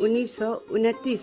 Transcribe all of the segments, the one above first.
1929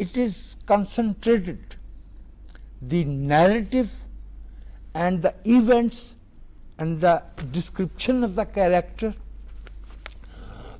it is concentrated the narrative and the events and the description of the character।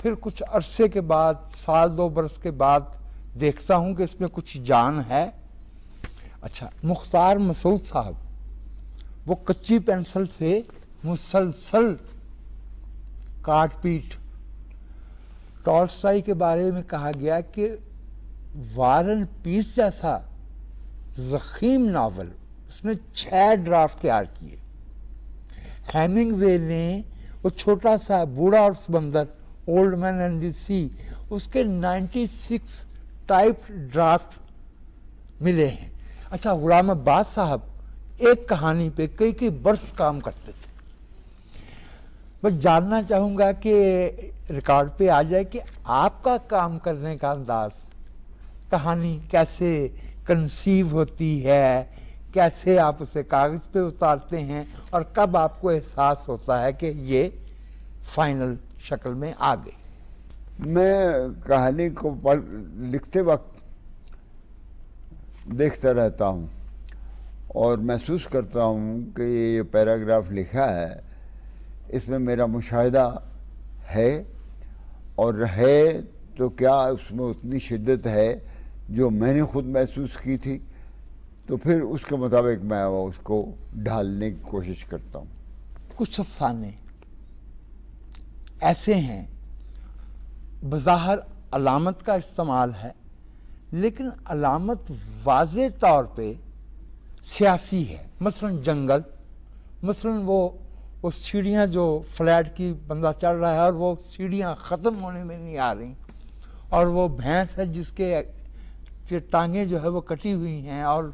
پھر کچھ عرصے کے بعد، سال 2 برس کے بعد دیکھتا ہوں کہ اس میں کچھ جان ہے. اچھا، مختار مسعود صاحب وہ کچی پینسل سے مسلسل کاٹ پیٹ. ٹالسٹائی کے بارے میں کہا گیا کہ وار اینڈ پیس جیسا ضخیم ناول اس نے 6 ڈرافٹ تیار کیے. ہیمنگ وے نے وہ چھوٹا سا بوڑھا اور سمندر، اولڈ مین اینڈ دی سی، اس کے 96 ٹائپ ڈرافٹ ملے ہیں. اچھا، غلام عباس صاحب ایک کہانی پہ کئی برس کام کرتے تھے. بس جاننا چاہوں گا کہ ریکارڈ پہ آ جائے کہ آپ کا کام کرنے کا انداز، کہانی کیسے کنسیو ہوتی ہے، کیسے آپ اسے کاغذ پہ اتارتے ہیں، اور کب آپ کو احساس ہوتا ہے کہ یہ فائنل شکل میں آ گئی. میں کہانی کو لکھتے وقت دیکھتا رہتا ہوں اور محسوس کرتا ہوں کہ یہ پیراگراف لکھا ہے، اس میں میرا مشاہدہ ہے، اور ہے تو کیا اس میں اتنی شدت ہے جو میں نے خود محسوس کی تھی، تو پھر اس کے مطابق میں اس کو ڈھالنے کی کوشش کرتا ہوں. کچھ افسانے ایسے ہیں بظاہر علامت کا استعمال ہے، لیکن علامت واضح طور پہ سیاسی ہے. مثلا جنگل، مثلا وہ سیڑھیاں جو فلیٹ کی بندہ چڑھ رہا ہے اور وہ سیڑھیاں ختم ہونے میں نہیں آ رہی، اور وہ بھینس ہے جس کے ٹانگیں جو ہے وہ کٹی ہوئی ہیں اور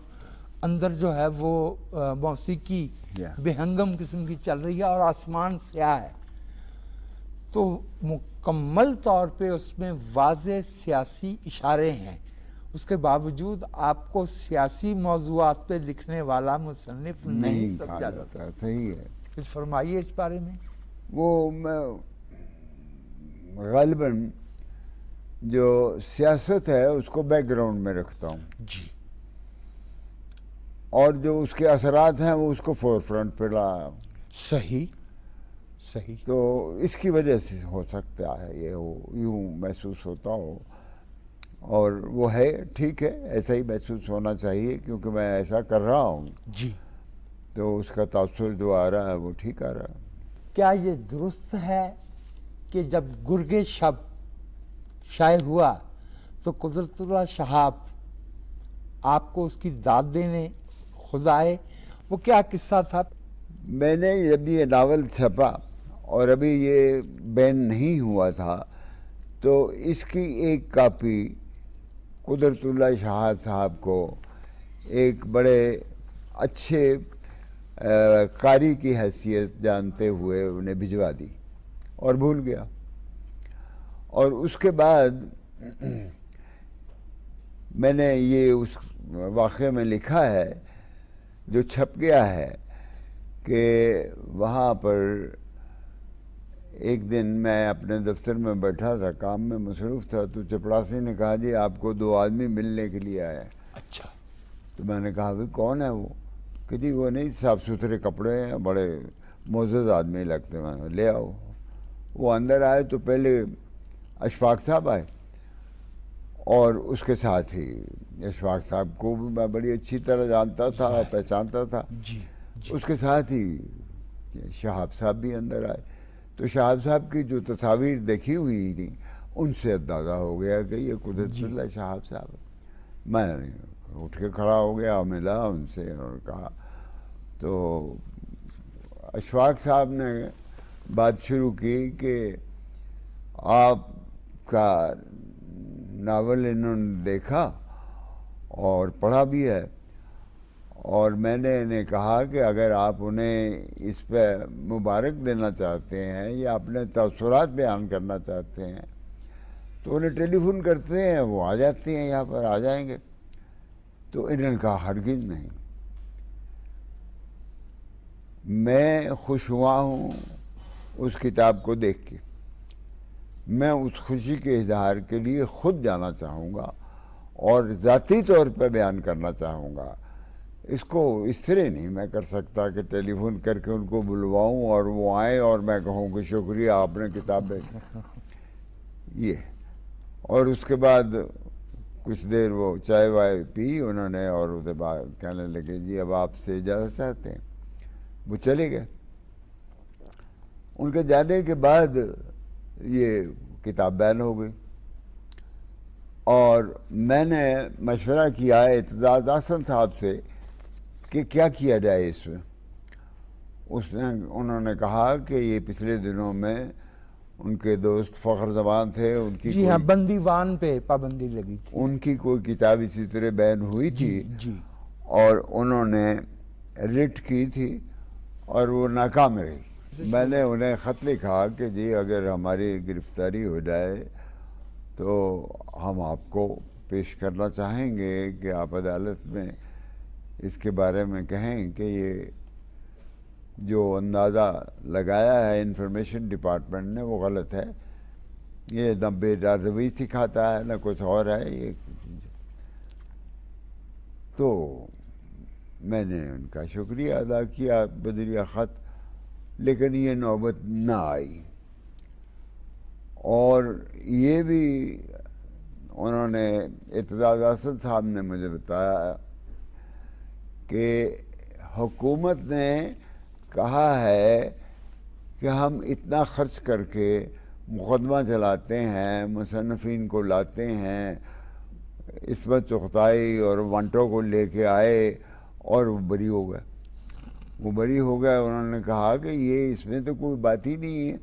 اندر جو ہے وہ موسیقی بے ہنگم قسم کی چل رہی ہے، اور آسمان سیاہ ہے. تو مکمل طور پہ اس میں واضح سیاسی اشارے ہیں. اس کے باوجود آپ کو سیاسی موضوعات پہ لکھنے والا مصنف نہیں سمجھا جاتا. صحیح ہے. کچھ فرمائیے اس بارے میں. وہ میں غالباً جو سیاست ہے اس کو بیک گراؤنڈ میں رکھتا ہوں جی، اور جو اس کے اثرات ہیں وہ اس کو فور فرنٹ پہ لایا. صحیح. تو اس کی وجہ سے ہو سکتا ہے یہ یوں محسوس ہوتا ہو، اور وہ ہے ٹھیک ہے، ایسا ہی محسوس ہونا چاہیے کیونکہ میں ایسا کر رہا ہوں. جی، تو اس کا تاثر جو آ رہا ہے وہ ٹھیک آ رہا ہے. کیا یہ درست ہے کہ جب گرگ شب شائع ہوا تو قدرت اللہ شہاب آپ کو اس کی داد دینے خود آئے؟ وہ کیا قصہ تھا؟ میں نے جب یہ ناول چھپا اور ابھی یہ بین نہیں ہوا تھا تو اس کی ایک کاپی قدرت اللہ شہاب صاحب کو ایک بڑے اچھے قاری کی حیثیت جانتے ہوئے انہیں بھجوا دی اور بھول گیا. اور اس کے بعد میں نے یہ اس واقعے میں لکھا ہے جو چھپ گیا ہے کہ وہاں پر ایک دن میں اپنے دفتر میں بیٹھا تھا، کام میں مصروف تھا، تو چپڑاسی نے کہا جی آپ کو 2 آدمی ملنے کے لیے آئے. اچھا. تو میں نے کہا بھائی کون ہے وہ؟ کہ جی وہ نہیں، صاف ستھرے کپڑے ہیں، بڑے معزز آدمی لگتے ہیں. میں لے آؤ. وہ اندر آئے تو پہلے اشفاق صاحب آئے، اور اس کے ساتھ ہی اشفاق صاحب کو بھی میں بڑی اچھی طرح جانتا تھا، پہچانتا تھا. جی. اس کے ساتھ ہی شہاب صاحب بھی اندر آئے. تو شہاب صاحب کی جو تصاویر دیکھی ہوئی تھیں ان سے اندازہ ہو گیا کہ یہ قدرت اللہ شہاب صاحب. میں اٹھ کے کھڑا ہو گیا، ملا ان سے اور کہا. تو اشفاق صاحب نے بات شروع کی کہ آپ کا ناول انہوں نے دیکھا اور پڑھا بھی ہے، اور میں نے انہیں کہا کہ اگر آپ انہیں اس پہ مبارک دینا چاہتے ہیں یا اپنے تاثرات بیان کرنا چاہتے ہیں تو انہیں ٹیلی فون کرتے ہیں، وہ آ جاتے ہیں، یہاں پر آ جائیں گے. تو انہوں نے کہا ہرگز نہیں. میں خوش ہوا ہوں اس کتاب کو دیکھ کے. میں اس خوشی کے اظہار کے لیے خود جانا چاہوں گا اور ذاتی طور پہ بیان کرنا چاہوں گا. اس کو اس طرح نہیں میں کر سکتا کہ ٹیلی فون کر کے ان کو بلواؤں اور وہ آئیں اور میں کہوں کہ شکریہ آپ نے کتاب بھیجی. یہ. اور اس کے بعد کچھ دیر وہ چائے وائے پی انہوں نے اور اس کے بعد کہنے لگے جی اب آپ سے اجازت چاہتے ہیں. وہ چلے گئے. ان کے جانے کے بعد یہ کتاب بین ہو گئی اور میں نے مشورہ کیا اعتزاز احسن صاحب سے کہ کیا کیا جائے اس میں. انہوں نے کہا کہ یہ پچھلے دنوں میں ان کے دوست فخر زمان تھے, ان کی جی ہاں بندی وان پہ پابندی لگی تھی, ان کی کوئی کتاب اسی طرح بین ہوئی تھی جی اور انہوں نے رٹ کی تھی اور وہ ناکام رہی. میں نے انہیں خط لکھا کہ جی اگر ہماری گرفتاری ہو جائے تو ہم آپ کو پیش کرنا چاہیں گے کہ آپ عدالت میں اس کے بارے میں کہیں کہ یہ جو اندازہ لگایا ہے انفارمیشن ڈپارٹمنٹ نے وہ غلط ہے, یہ نہ بے روی سکھاتا ہے نہ کچھ اور ہے یہ. تو میں نے ان کا شکریہ ادا کیا بذریعہ خط, لیکن یہ نوبت نہ آئی. اور یہ بھی انہوں نے اعتزاز احسن صاحب نے مجھے بتایا کہ حکومت نے کہا ہے کہ ہم اتنا خرچ کر کے مقدمہ چلاتے ہیں, مصنفین کو لاتے ہیں, عصمت چغتائی اور وانٹو کو لے کے آئے اور وہ بری ہو گئے. وہ بری ہو گئے. انہوں نے کہا کہ یہ اس میں تو کوئی بات ہی نہیں ہے,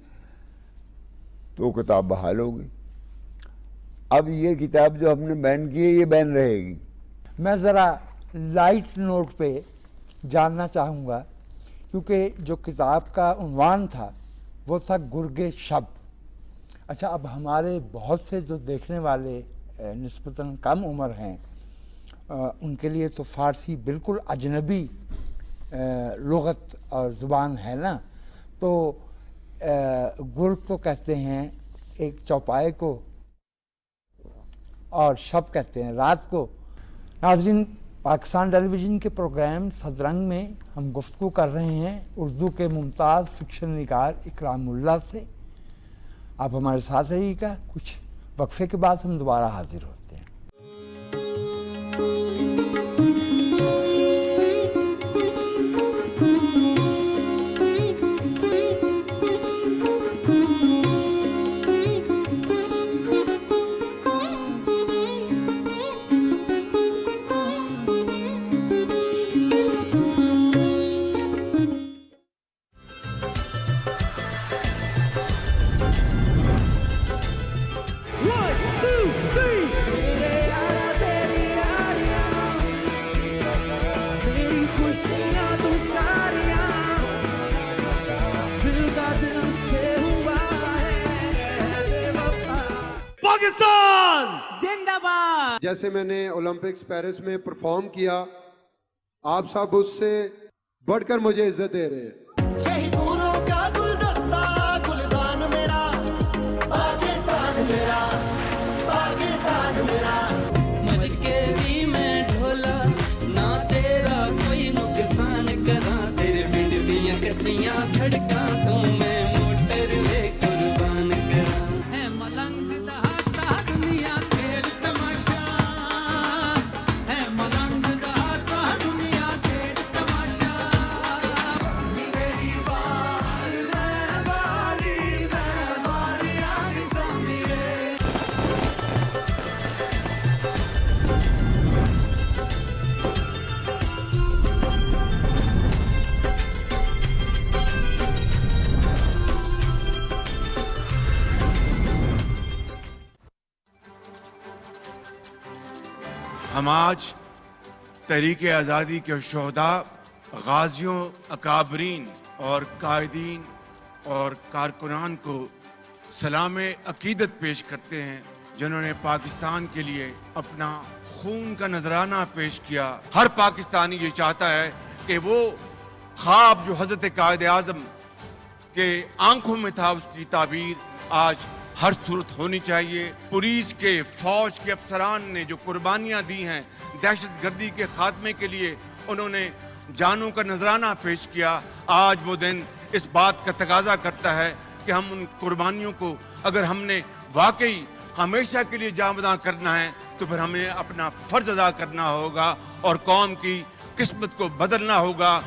تو کتاب بحال ہو گئی. اب یہ کتاب جو ہم نے بین کی ہے یہ بین رہے گی. میں ذرا لائٹ نوٹ پہ جاننا چاہوں گا کیونکہ جو کتاب کا عنوان تھا وہ تھا گرگ شب. اچھا اب ہمارے بہت سے جو دیکھنے والے نسبتاً کم عمر ہیں ان کے لیے تو فارسی بالکل اجنبی لغت اور زبان ہے نا, تو گرگ تو کہتے ہیں ایک چوپائے کو اور شب کہتے ہیں رات کو. ناظرین, پاکستان ٹیلی ویژن کے پروگرام صدرنگ میں ہم گفتگو کر رہے ہیں اردو کے ممتاز فکشن نگار اکرام اللہ سے. آپ ہمارے ساتھ رہیے گا, کچھ وقفے کے بعد ہم دوبارہ حاضر ہوتے ہیں. جیسے میں نے اولمپکس پیرس میں پرفارم کیا, آپ سب اس سے بڑھ کر مجھے عزت دے رہے ہیں. یہی پھولوں کا گلدستہ گلدان میرا پاکستان میرا پاکستان میرا. مر کے بھی میں ڈھولا نہ تیرا کوئی نقصان کراں, تیرے پنڈ دیاں کچیاں سڑکاں تو میں موٹر وے قربان کراں. ہے ملنگ دا سا دنیا کھیل تماشا, ہے ملنگ دا سا دنیا کھیل تماشا. میری بار میں باری آگ سامی رے. ہم آج تحریک آزادی کے شہداء, غازیوں, اکابرین اور قائدین اور کارکنان کو سلام عقیدت پیش کرتے ہیں جنہوں نے پاکستان کے لیے اپنا خون کا نذرانہ پیش کیا. ہر پاکستانی یہ چاہتا ہے کہ وہ خواب جو حضرت قائد اعظم کے آنکھوں میں تھا اس کی تعبیر آج ہر صورت ہونی چاہیے. پولیس کے, فوج کے افسران نے جو قربانیاں دی ہیں دہشت گردی کے خاتمے کے لیے, انہوں نے جانوں کا نذرانہ پیش کیا. آج وہ دن اس بات کا تقاضا کرتا ہے کہ ہم ان قربانیوں کو اگر ہم نے واقعی ہمیشہ کے لیے جاوداں کرنا ہے تو پھر ہمیں اپنا فرض ادا کرنا ہوگا اور قوم کی قسمت کو بدلنا ہوگا.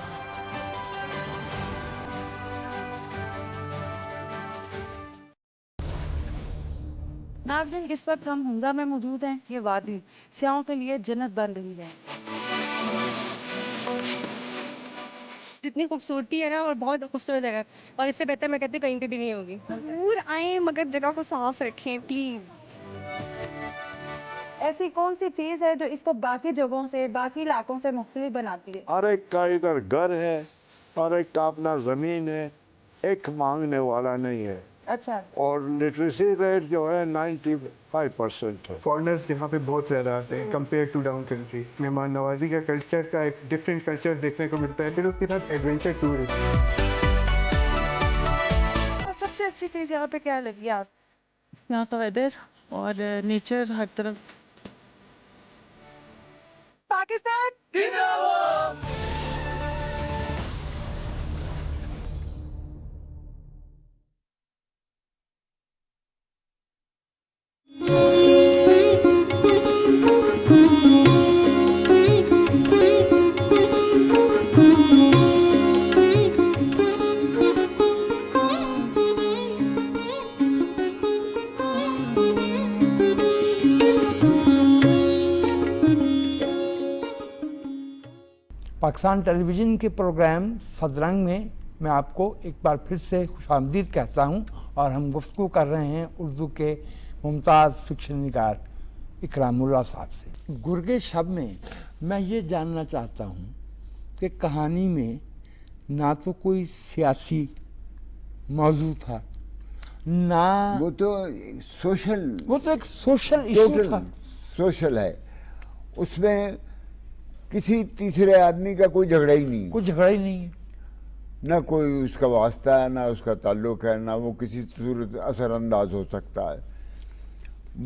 ناظرین، اس وقت ہم حمزہ میں موجود ہیں. یہ وادی سیاحوں کے لیے جنت بن رہی ہے. جتنی خوبصورتی ہے نا، اور بہت خوبصورت جگہ ہے، اور اس سے بہتر میں کہتی ہوں کہیں پہ بھی نہیں ہوگی. ضرور آئیں مگر جگہ کو صاف رکھیں پلیز. ایسی کون سی چیز ہے جو اس کو باقی جگہوں سے، باقی علاقوں سے مختلف بناتی ہے؟ ہر ایک کا ادھر گھر ہے، ہر ایک کا اپنا زمین ہے، ایک مانگنے والا نہیں ہے. اچھا. اور لٹریسی ریٹ جو ہے 95% ہے. فارنرز یہاں پہ بہت زیادہ آتے ہیں کمپیئر ٹو ڈاؤن کنٹری. مہمان نوازی کا کلچر کا ایک ڈفرینٹ کلچر دیکھنے کو ملتا ہے، پھر اس کے ساتھ ایڈونچر ٹورزم. اور سب سے اچھی چیز یہاں پہ کیا لگی آپ؟ یہاں کا ویدر اور نیچر ہر طرف. پاکستان پاکستان ٹیلی ویژن کے پروگرام صدرنگ میں میں آپ کو ایک بار پھر سے خوش آمدید کہتا ہوں، اور ہم گفتگو کر رہے ہیں اردو کے ممتاز فکشن نگار اکرام اللہ صاحب سے. گرگ شب میں میں یہ جاننا چاہتا ہوں کہ کہانی میں نہ تو کوئی سیاسی موضوع تھا، نہ وہ تو سوشل، وہ تو ایک سوشل ایشو تھا. سوشل ہے. اس میں کسی تیسرے آدمی کا کوئی جھگڑا ہی نہیں، کوئی جھگڑا ہی نہیں ہے، نہ کوئی اس کا واسطہ ہے، نہ اس کا تعلق ہے، نہ وہ کسی صورت اثر انداز ہو سکتا ہے.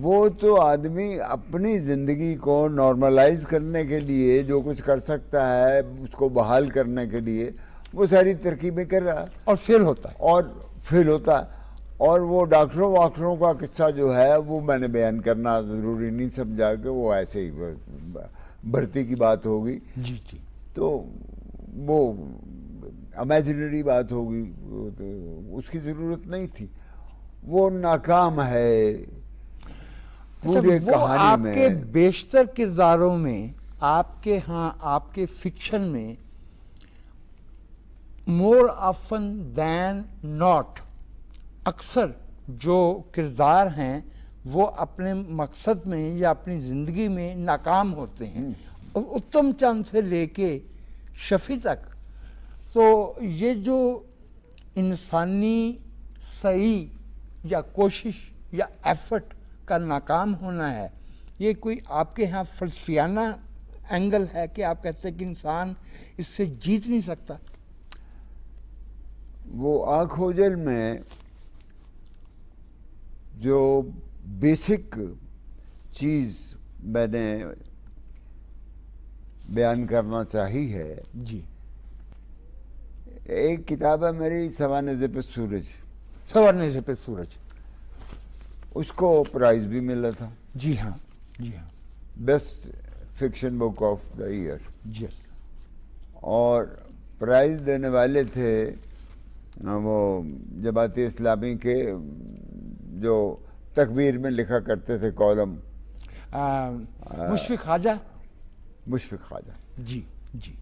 وہ تو آدمی اپنی زندگی کو نارملائز کرنے کے لیے جو کچھ کر سکتا ہے، اس کو بحال کرنے کے لیے وہ ساری ترکیبیں کر رہا ہے اور فیل ہوتا ہے، اور فیل ہوتا ہے. اور وہ ڈاکٹروں واکٹروں کا قصہ جو ہے وہ میں نے بیان کرنا ضروری نہیں سمجھا کہ وہ ایسے ہی بھرتی کی بات ہوگی. جی جی، تو وہ امیجنری بات ہوگی، اس کی ضرورت نہیں تھی. وہ ناکام ہے پورے وہ کہانی آپ میں. کے بیشتر کرداروں میں، آپ کے ہاں آپ کے فکشن میں مور آفن دین ناٹ اکثر جو کردار ہیں وہ اپنے مقصد میں یا اپنی زندگی میں ناکام ہوتے ہیں. اتم چند سے لے کے شفیع تک، تو یہ جو انسانی سعی یا کوشش یا ایفرٹ کا ناکام ہونا ہے، یہ کوئی آپ کے ہاں فلسفیانہ اینگل ہے کہ آپ کہتے ہیں کہ انسان اس سے جیت نہیں سکتا؟ وہ آنکھ اوجل میں جو بیسک چیز میں نے بیان کرنا چاہی ہے، جی، ایک کتاب ہے میری سوانح پہ سورج، سورنے سے پہ سورج، اس کو پرائز بھی ملا تھا. جی ہاں، جی ہاں، best fiction book of the year. جی. اور پرائز دینے والے تھے وہ جماعت اسلامی کے جو تکبیر میں لکھا کرتے تھے کالم، مشفق خواجہ. مشفق خواجہ. جی جی.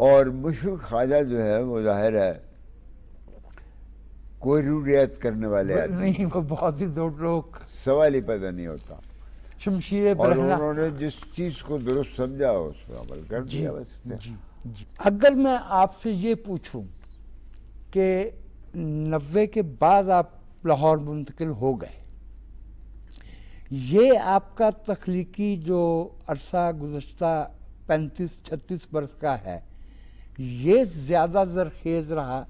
اور مشفق خواجہ جو ہے وہ ظاہر ہے کوئی رعایت کرنے والے آدمی نہیں، وہ بہت ہی دو لوگ، سوال ہی پیدا نہیں ہوتا. شمشیر اور برہنہ. انہوں نے جس چیز کو درست سمجھا اس پر عمل کر دیا بس. جی جی. اگر میں آپ سے یہ پوچھوں کہ 90 کے بعد آپ لاہور منتقل ہو گئے، یہ آپ کا تخلیقی جو عرصہ گزشتہ 35-36 برس کا ہے، یہ زیادہ زرخیز رہا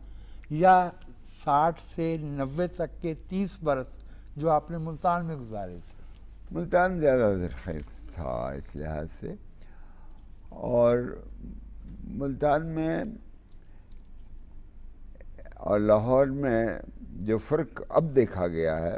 یا 60 سے 90 تک کے 30 برس جو آپ نے ملتان میں گزارے تھے؟ ملتان زیادہ زرخیز تھا اس لحاظ سے. اور ملتان میں اور لاہور میں جو فرق اب دیکھا گیا ہے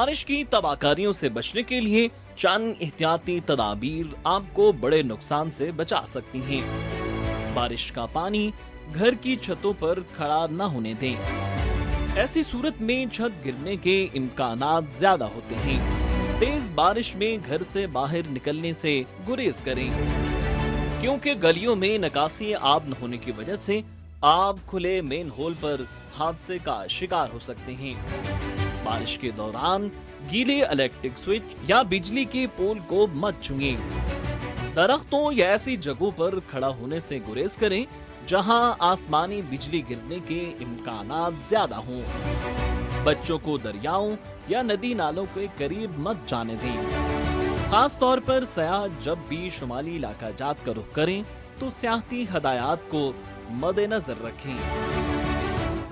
بارش کی تباہکاریوں سے بچنے کے لیے چند احتیاطی تدابیر آپ کو بڑے نقصان سے بچا سکتی ہیں۔ بارش کا پانی گھر کی چھتوں پر کھڑا نہ ہونے دیں۔ ایسی صورت میں چھت گرنے کے امکانات زیادہ ہوتے ہیں۔ تیز بارش میں گھر سے باہر نکلنے سے گریز کریں، کیونکہ گلیوں میں نکاسی آب نہ ہونے کی وجہ سے آپ کھلے مین ہول پر حادثے کا شکار ہو سکتے ہیں۔ بارش کے دوران گیلے الیکٹرک سوئچ یا بجلی کے پول کو مت چھوئیں۔ درختوں یا ایسی جگہوں پر کھڑا ہونے سے گریز کریں جہاں آسمانی بجلی گرنے کے امکانات زیادہ ہوں۔ بچوں کو دریاؤں یا ندی نالوں کے قریب مت جانے دیں۔ خاص طور پر سیاح جب بھی شمالی علاقہ جات کا رخ کریں تو سیاحتی ہدایات کو مد نظر رکھیں۔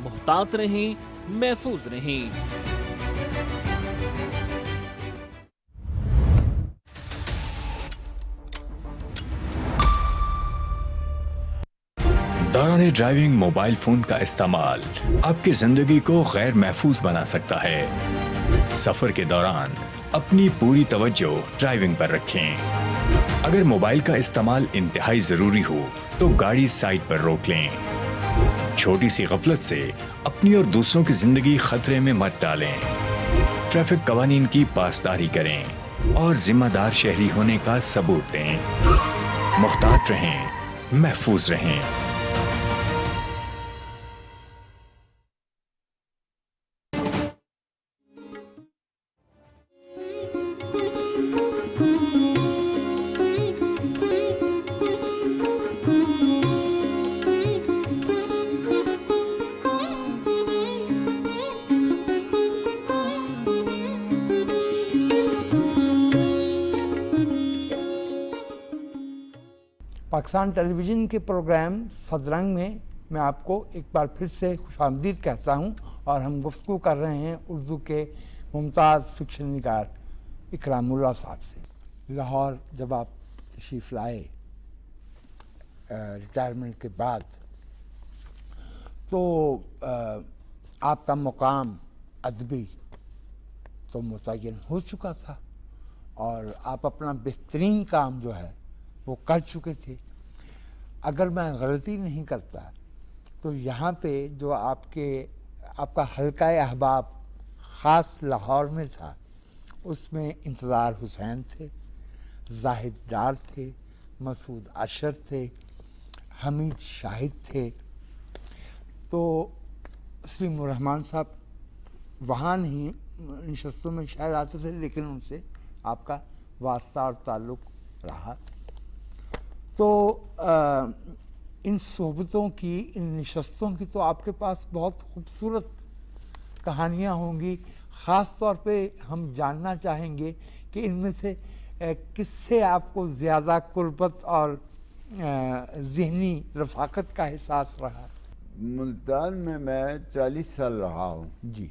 محتاط رہیں، محفوظ رہیں۔ دوران ڈرائیونگ موبائل فون کا استعمال آپ کی زندگی کو غیر محفوظ بنا سکتا ہے۔ سفر کے دوران اپنی پوری توجہ ڈرائیونگ پر رکھیں۔ اگر موبائل کا استعمال انتہائی ضروری ہو تو گاڑی سائڈ پر روک لیں۔ چھوٹی سی غفلت سے اپنی اور دوسروں کی زندگی خطرے میں مت ڈالیں۔ ٹریفک قوانین کی پاسداری کریں اور ذمہ دار شہری ہونے کا ثبوت دیں۔ محتاط رہیں، محفوظ رہیں۔ پاکستان ٹیلی ویژن کے پروگرام صدرنگ میں آپ کو ایک بار پھر سے خوش آمدید کہتا ہوں، اور ہم گفتگو کر رہے ہیں اردو کے ممتاز فکشن نگار اکرام اللہ صاحب سے۔ لاہور جب آپ تشریف لائے ریٹائرمنٹ کے بعد تو آپ کا مقام ادبی تو متعین ہو چکا تھا، اور آپ اپنا بہترین کام جو ہے وہ کر چکے تھے۔ اگر میں غلطی نہیں کرتا تو یہاں پہ جو آپ کا حلقہ احباب خاص لاہور میں تھا، اس میں انتظار حسین تھے، زاہد ڈار تھے، مسعود اشر تھے، حمید شاہد تھے۔ تو سلیم الرحمان صاحب وہاں نہیں نشستوں میں شاید آتے تھے، لیکن ان سے آپ کا واسطہ اور تعلق رہا۔ تو ان صحبتوں کی، ان نشستوں کی تو آپ کے پاس بہت خوبصورت کہانیاں ہوں گی۔ خاص طور پہ ہم جاننا چاہیں گے کہ ان میں سے کس سے آپ کو زیادہ قربت اور ذہنی رفاقت کا احساس رہا؟ ملتان میں 40 سال رہا ہوں جی۔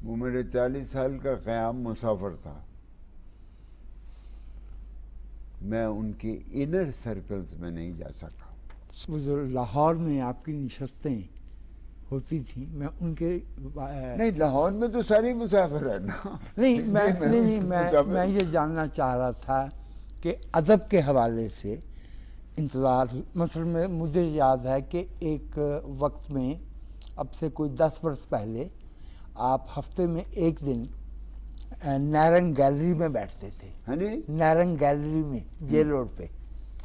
وہ میرے 40 سال کا قیام مسافر تھا۔ میں ان کے انر سرکلز میں نہیں جا سکا۔ وہ جو لاہور میں آپ کی نشستیں ہوتی تھیں، میں ان کے نہیں، لاہور میں تو سارے مسافر ہیں نا۔ میں یہ جاننا چاہ رہا تھا کہ ادب کے حوالے سے انتظار، مثلا مجھے یاد ہے کہ ایک وقت میں اب سے کوئی 10 برس پہلے آپ ہفتے میں ایک دن نیرنگ گیلری میں بیٹھتے تھے۔ نیرنگ گیلری میں جیل روڈ پہ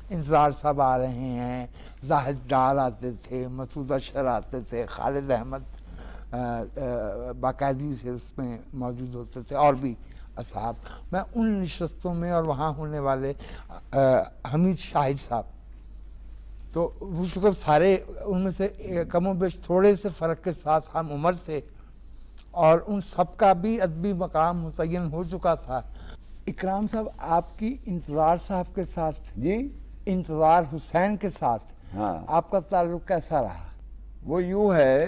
انتظار صاحب آ رہے ہیں، زاہد ڈار آتے تھے، مسعود اشر آتے تھے، خالد احمد باقاعدگی سے اس میں موجود ہوتے تھے، اور بھی اصحاب۔ میں ان نشستوں میں اور وہاں ہونے والے حمید شاہد صاحب، تو وہ چونکہ سارے ان میں سے کم و بیش تھوڑے سے فرق کے ساتھ ہم عمر تھے، اور ان سب کا بھی ادبی مقام متعین ہو چکا تھا۔ اکرام صاحب، آپ کی انتظار صاحب کے ساتھ، جی، انتظار حسین کے ساتھ آپ کا تعلق کیسا رہا؟ وہ یوں ہے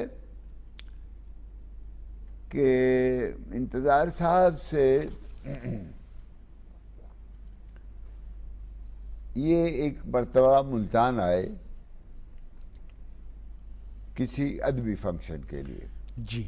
کہ انتظار صاحب سے یہ ایک مرتبہ ملتان آئے کسی ادبی فنکشن کے لیے۔ جی۔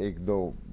1-2